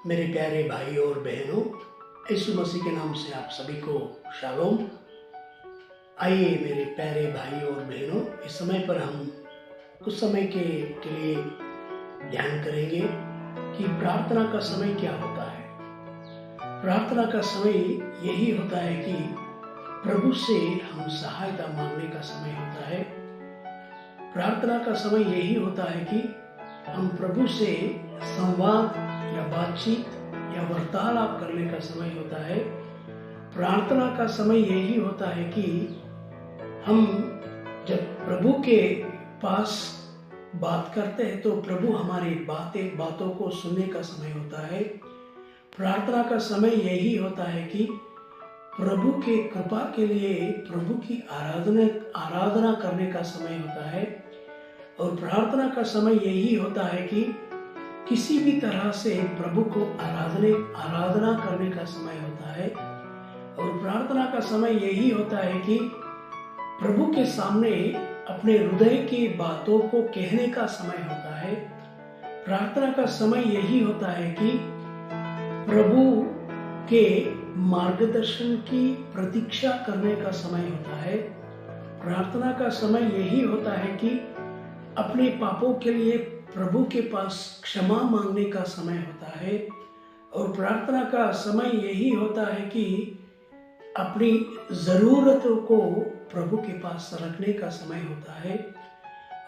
मेरे प्यारे भाई और बहनों, यीशु मसीह के नाम से आप सभी को शालोम। आइए मेरे प्यारे भाई और बहनों, इस समय पर हम कुछ समय के लिए ध्यान करेंगे कि प्रार्थना का समय क्या होता है। प्रार्थना का समय यही होता है कि प्रभु से हम सहायता मांगने का समय होता है। प्रार्थना का समय यही होता है कि हम प्रभु से संवाद या बातचीत या वार्तालाप करने का समय होता है। प्रार्थना का समय यही होता है कि हम जब प्रभु के पास बात करते हैं तो प्रभु हमारी बातों को सुनने का समय होता है। प्रार्थना का समय यही होता है कि प्रभु के कृपा के लिए प्रभु की आराधना करने का समय होता है। और प्रार्थना का समय यही होता है कि किसी भी तरह से प्रभु को आराधना करने का समय होता है। और प्रार्थना का समय यही होता है कि प्रभु के सामने अपने हृदय की बातों को कहने का समय होता है। प्रार्थना का समय यही होता है कि प्रभु के मार्गदर्शन की प्रतीक्षा करने का समय होता है। प्रार्थना का समय यही होता है कि अपने पापों के लिए प्रभु के पास क्षमा मांगने का समय होता है। और प्रार्थना का समय यही होता है कि अपनी जरूरतों को प्रभु के पास रखने का समय होता है।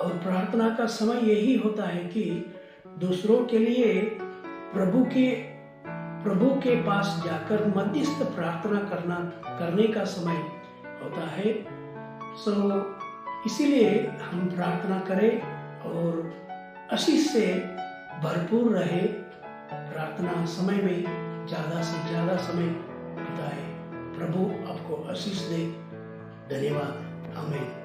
और प्रार्थना का समय यही होता है कि दूसरों के लिए प्रभु के पास जाकर मध्यस्थ प्रार्थना करने का समय होता है। इसीलिए हम प्रार्थना करें और आशीष से भरपूर रहे। प्रार्थना समय में ज़्यादा से ज़्यादा समय बिताए। प्रभु आपको आशीष दे। धन्यवाद। आमीन।